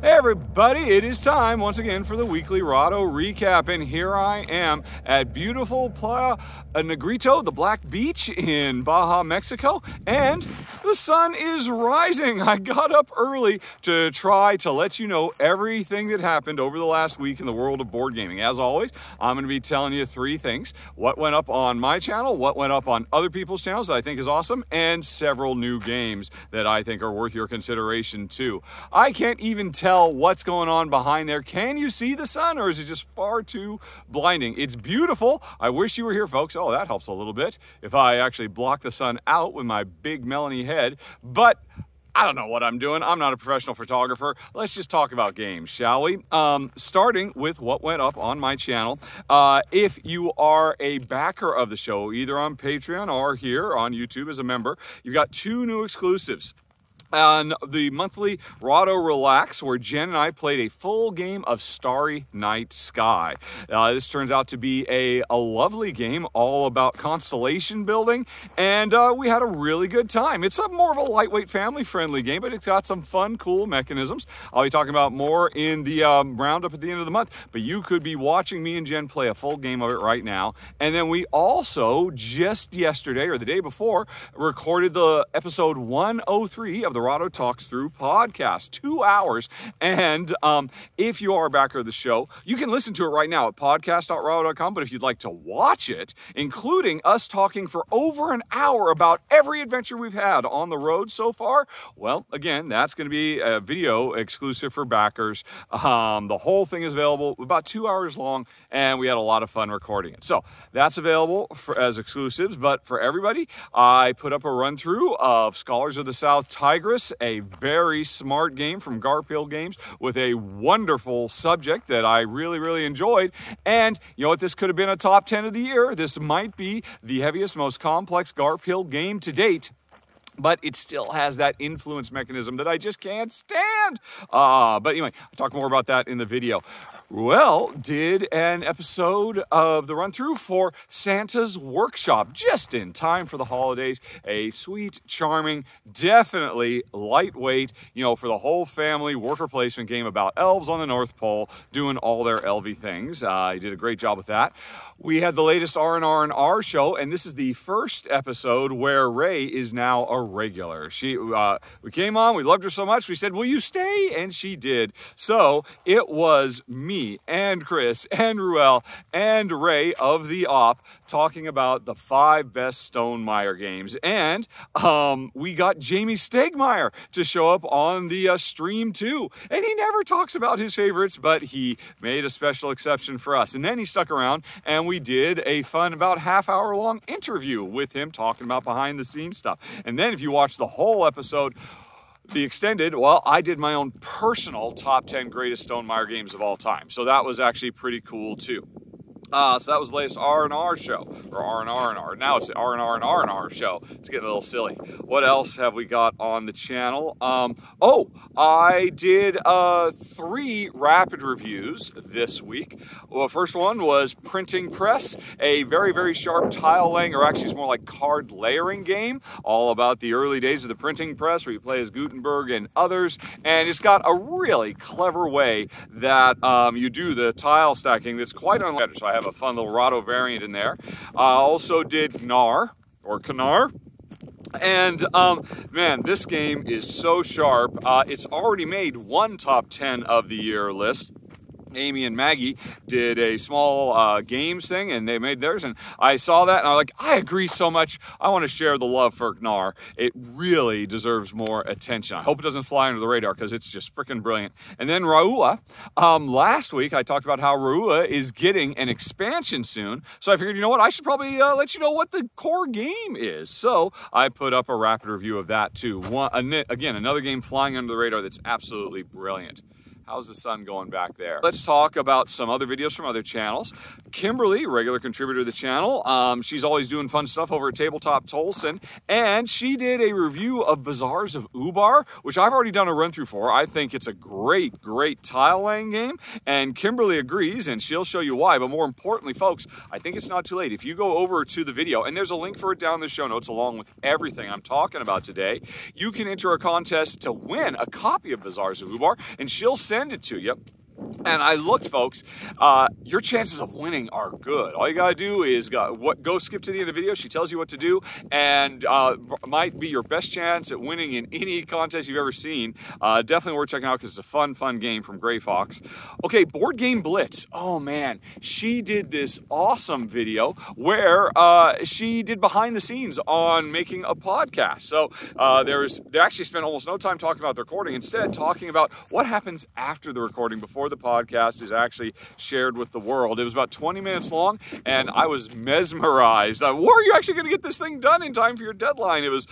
Hey everybody, it is time once again for the weekly Rahdo Recap, and here I am at beautiful Playa Negrito, the Black Beach in Baja, Mexico, and the sun is rising. I got up early to try to let you know everything that happened over the last week in the world of board gaming. As always, I'm going to be telling you three things: what went up on my channel, what went up on other people's channels that I think is awesome, and several new games that I think are worth your consideration too. I can't even tell what's going on behind there. Can you see the sun, or is it just far too blinding? It's beautiful. I wish you were here, folks. Oh, that helps a little bit if I actually block the sun out with my big melony head, but I don't know what I'm doing. I'm not a professional photographer. Let's just talk about games, shall we? Starting with what went up on my channel. If you are a backer of the show, either on Patreon or here on YouTube as a member, you've got two new exclusives. On the monthly Rahdo Relax, where Jen and I played a full game of Starry Night Sky. This turns out to be a lovely game all about constellation building, and we had a really good time. It's more of a lightweight, family-friendly game, but it's got some fun, cool mechanisms. I'll be talking about more in the roundup at the end of the month, but you could be watching me and Jen play a full game of it right now. And then we also, just yesterday or the day before, recorded the episode 103 of the Rahdo Talks Through podcast, 2 hours. And if you are a backer of the show, you can listen to it right now at podcast.rahdo.com. But if you'd like to watch it, including us talking for over an hour about every adventure we've had on the road so far, well, again, that's going to be a video exclusive for backers. The whole thing is available, about 2 hours long, and we had a lot of fun recording it. So that's available as exclusives. But for everybody, I put up a run through of Scholars of the South Tigris, a very smart game from Garphill Games with a wonderful subject that I really enjoyed. And you know what? This could have been a top 10 of the year. This might be the heaviest, most complex Garphill game to date, but it still has that influence mechanism that I just can't stand. But anyway, I'll talk more about that in the video. Ruel did an episode of the run-through for Santa's Workshop, just in time for the holidays. A sweet, charming, definitely lightweight, for the whole family worker placement game about elves on the North Pole doing all their elvy things. He did a great job with that. We had the latest R&R show, and this is the first episode where Ray is now a regular. We came on, we loved her so much, we said, will you stay? And she did. So it was me and Chris and Ruel and Ray of the Op talking about the 5 best Stonemaier games. And we got Jamie Stegmaier to show up on the stream too. And he never talks about his favorites, but he made a special exception for us. And then he stuck around and we did a fun, about half-hour long interview with him talking about behind the scenes stuff. And then if you watch the whole episode, the extended, well, I did my own personal top 10 greatest Stonemaier games of all time. So that was actually pretty cool too. So that was the latest R&R show, or R&R. Now it's the R&R show. It's getting a little silly. What else have we got on the channel? I did 3 rapid reviews this week. Well, first one was Printing Press, a very sharp tile laying, or actually it's more like card layering game, all about the early days of the printing press, where you play as Gutenberg and others. And it's got a really clever way that you do the tile stacking that's quite unlike. So I have a fun little Rahdo variant in there. I also did Gnar, or Canar. And man, this game is so sharp. It's already made one top 10 of the year list. Amy and Maggie did a small games thing, and they made theirs, and I saw that, and I was like, I agree so much. I want to share the love for Gnar. It really deserves more attention. I hope it doesn't fly under the radar, because it's just freaking brilliant. And then Raua. Last week, I talked about how Raua is getting an expansion soon, so I figured, you know what, I should probably let you know what the core game is. So I put up a rapid review of that, too. Again, another game flying under the radar that's absolutely brilliant. How's the sun going back there? Let's talk about some other videos from other channels. Kimberly, regular contributor to the channel, she's always doing fun stuff over at Tabletop Tolson, and she did a review of Bazaars of Ubar, which I've already done a run through for. I think it's a great tile laying game, and Kimberly agrees, and she'll show you why. But more importantly, folks, I think it's not too late. If you go over to the video, and there's a link for it down in the show notes along with everything I'm talking about today, you can enter a contest to win a copy of Bazaars of Ubar, and she'll send send it to you. And I looked, folks, your chances of winning are good. All you got to do is go skip to the end of the video. She tells you what to do, and might be your best chance at winning in any contest you've ever seen. Definitely worth checking out because it's a fun game from Gray Fox. Okay, Board Game Blitz. Oh, man. She did this awesome video where she did behind the scenes on making a podcast. So they actually spent almost no time talking about the recording. Instead, talking about what happens after the recording, before the podcast is actually shared with the world. It was about 20 minutes long, and I was mesmerized. Were you actually going to get this thing done in time for your deadline? It was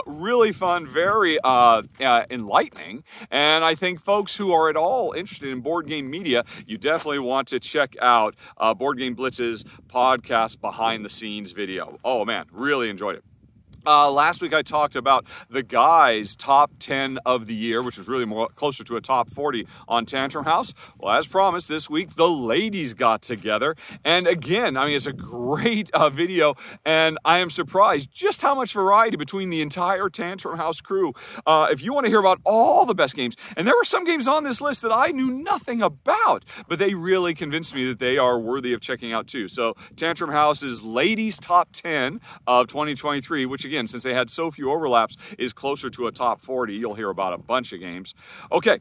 really fun, very enlightening, and I think folks who are at all interested in board game media, you definitely want to check out Board Game Blitz's podcast behind the scenes video. Oh man, really enjoyed it. Last week I talked about the guys' top 10 of the year, which was really more closer to a top 40 on Tantrum House. Well, as promised, this week the ladies got together. And again, I mean, it's a great video, and I am surprised just how much variety between the entire Tantrum House crew. If you want to hear about all the best games, and there were some games on this list that I knew nothing about, but they really convinced me that they are worthy of checking out too. So Tantrum House's ladies' top 10 of 2023, which again, since they had so few overlaps, is closer to a top 40. You'll hear about a bunch of games. Okay.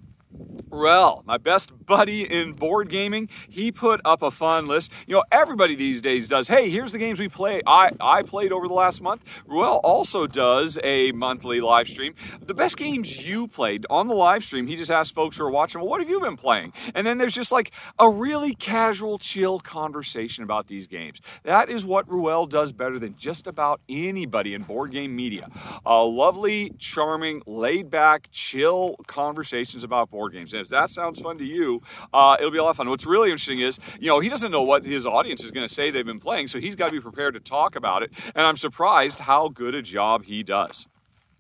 Well, my best buddy in board gaming, he put up a fun list. You know, everybody these days does, hey, here's the games we play. I played over the last month. Ruel also does a monthly live stream. The best games you played on the live stream, he just asks folks who are watching, well, what have you been playing? And then there's just like a really casual, chill conversation about these games. That is what Ruel does better than just about anybody in board game media. Lovely, charming, laid back, chill conversations about board games. And if that sounds fun to you, it'll be a lot of fun. What's really interesting is, you know, he doesn't know what his audience is going to say they've been playing, so he's got to be prepared to talk about it. And I'm surprised how good a job he does.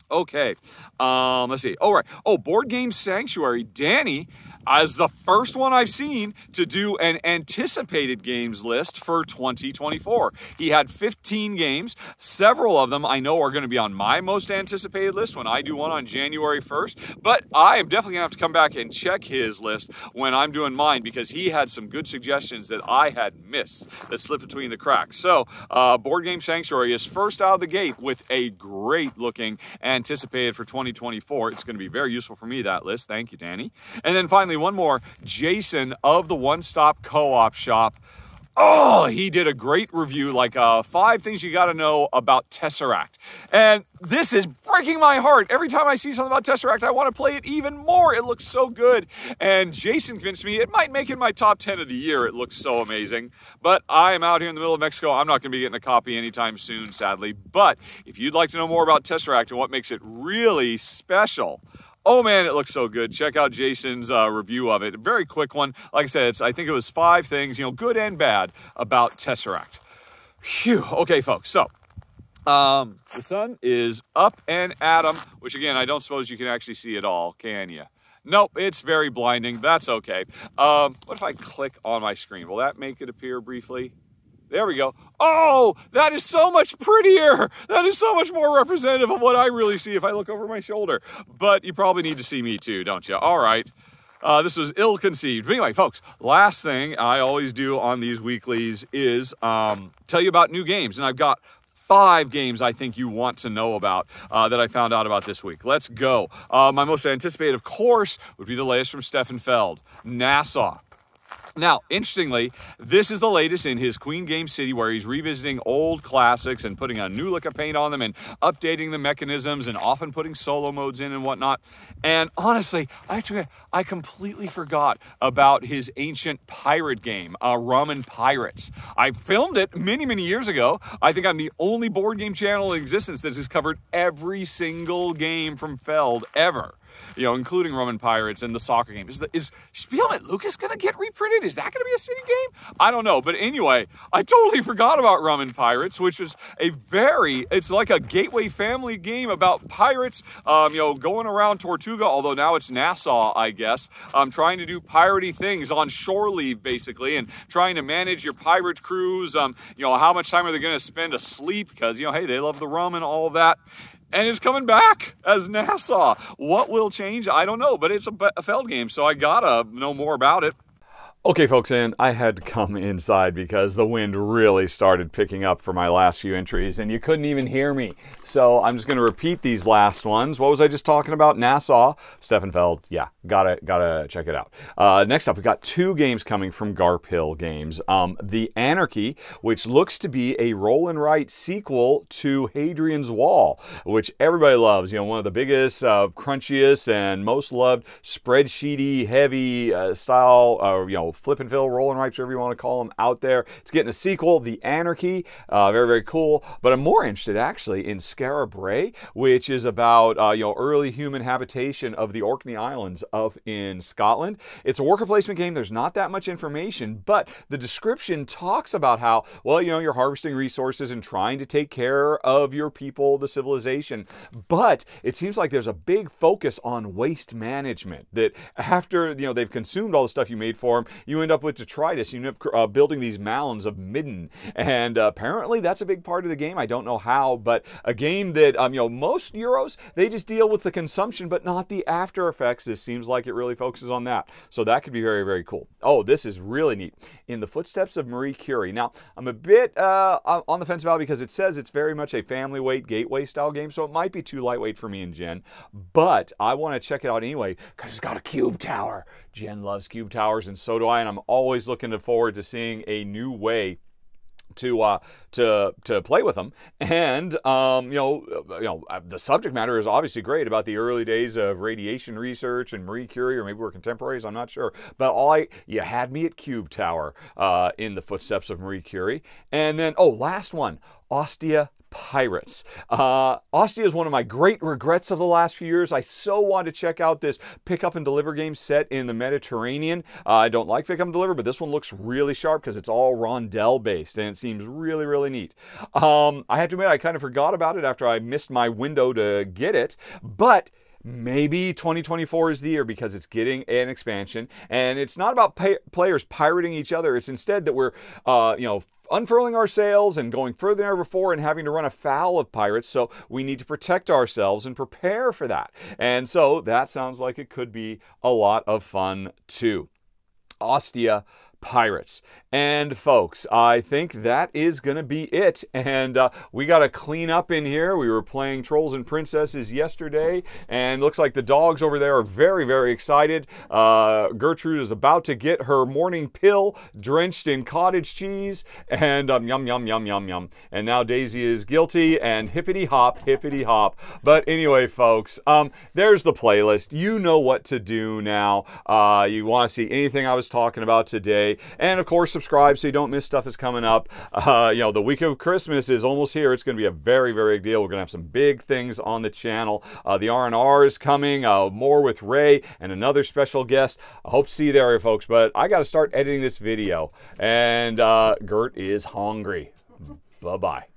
Okay, let's see. All right. Oh, Board Game Sanctuary. Danny as the first one I've seen to do an anticipated games list for 2024. He had 15 games. Several of them I know are going to be on my most anticipated list when I do one on January 1st. But I am definitely going to have to come back and check his list when I'm doing mine, because he had some good suggestions that I had missed that slipped between the cracks. So Board Game Sanctuary is first out of the gate with a great looking anticipated for 2024. It's going to be very useful for me, that list. Thank you, Danny. And then finally, one more, Jason of the One Stop Co-op Shop. Oh, he did a great review, like 5 things you got to know about Tesseract. And this is breaking my heart. Every time I see something about Tesseract, I want to play it even more. It looks so good. And Jason convinced me it might make it my top 10 of the year. It looks so amazing. But I am out here in the middle of Mexico. I'm not going to be getting a copy anytime soon, sadly. But if you'd like to know more about Tesseract and what makes it really special, oh man, it looks so good. Check out Jason's review of it. A very quick one. Like I said, I think it was 5 things, you know, good and bad about Tesseract. Phew. Okay, folks. So, the sun is up and at 'em, which again, I don't suppose you can actually see it all, can you? Nope, it's very blinding. That's okay. What if I click on my screen? Will that make it appear briefly? There we go. Oh, that is so much prettier. That is so much more representative of what I really see if I look over my shoulder. But you probably need to see me too, don't you? All right. This was ill-conceived. But anyway, folks, last thing I always do on these weeklies is tell you about new games. And I've got 5 games I think you want to know about that I found out about this week. Let's go. My most anticipated, of course, would be the latest from Stefan Feld, Nassau. Now, interestingly, this is the latest in his Queen Game City, where he's revisiting old classics and putting a new lick of paint on them and updating the mechanisms and often putting solo modes in and whatnot. And honestly, I completely forgot about his ancient pirate game, Rum and Pirates. I filmed it many, many years ago. I think I'm the only board game channel in existence that has covered every single game from Feld ever. You know, including Rum and Pirates and the soccer game. Is Spielman Lucas going to get reprinted? Is that going to be a city game? I don't know. But anyway, I totally forgot about Rum and Pirates, which is it's like a gateway family game about pirates, you know, going around Tortuga, although now it's Nassau, I guess, trying to do piratey things on shore leave, basically, and trying to manage your pirate crews. You know, how much time are they going to spend asleep? Because, you know, hey, they love the rum and all of that. and it's coming back as Nassau. What will change? I don't know, but it's a Feld game, so I gotta know more about it. Okay, folks, and I had to come inside because the wind really started picking up for my last few entries, and you couldn't even hear me. So I'm just going to repeat these last ones. What was I just talking about? Nassau, Stefan Feld. Yeah, gotta check it out. Next up, we got 2 games coming from Garp Hill Games. The Anarchy, which looks to be a roll and write sequel to Hadrian's Wall, which everybody loves. You know, one of the biggest, crunchiest, and most loved spreadsheety, heavy style, you know, flip and fill, roll and writes, whatever you want to call them, out there. It's getting a sequel, The Anarchy. Very, very cool. But I'm more interested, actually, in Scarab Ray, which is about, you know, early human habitation of the Orkney Islands up in Scotland. It's a worker placement game. There's not that much information, but the description talks about how, well, you know, you're harvesting resources and trying to take care of your people, the civilization. But it seems like there's a big focus on waste management, that after, you know, they've consumed all the stuff you made for them, you end up with detritus. You end up building these mounds of midden, and apparently that's a big part of the game. I don't know how, but a game that, you know, most Euros, they just deal with the consumption, but not the after effects. This seems like it really focuses on that. So that could be very, very cool. Oh, this is really neat. In the Footsteps of Marie Curie. Now, I'm a bit on the fence about it because it says it's very much a family weight, gateway style game, so it might be too lightweight for me and Jen, but I want to check it out anyway because it's got a cube tower. Jen loves cube towers, and so do I, and I'm always looking forward to seeing a new way to play with them. And you know, the subject matter is obviously great about the early days of radiation research and Marie Curie, or maybe we're contemporaries, I'm not sure. But you had me at Cube Tower in the Footsteps of Marie Curie. And then, oh, last one, Ostia Pirates. Ostia is one of my great regrets of the last few years. I so want to check out this pick up and deliver game set in the Mediterranean. I don't like pick up and deliver, but this one looks really sharp because it's all rondel based and it seems really, really neat. I have to admit, I kind of forgot about it after I missed my window to get it, but maybe 2024 is the year because it's getting an expansion, and it's not about players pirating each other. It's instead that we're, you know, unfurling our sails and going further than ever before and having to run afoul of pirates, so we need to protect ourselves and prepare for that. And so that sounds like it could be a lot of fun too. Ostia Pirates. And folks, I think that is going to be it. And we got to clean up in here. We were playing Trolls and Princesses yesterday, and looks like the dogs over there are very, very excited. Gertrude is about to get her morning pill drenched in cottage cheese, and yum, yum, yum, yum, yum. And now Daisy is guilty, and hippity hop, hippity hop. But anyway, folks, there's the playlist. You know what to do now. You want to see anything I was talking about today. And of course, subscribe so you don't miss stuff that's coming up. You know, the week of Christmas is almost here. It's going to be a very, very big deal. We're going to have some big things on the channel. The R&R is coming, more with Ray and another special guest. I hope to see you there, folks. But I got to start editing this video, and Gert is hungry. Bye-bye.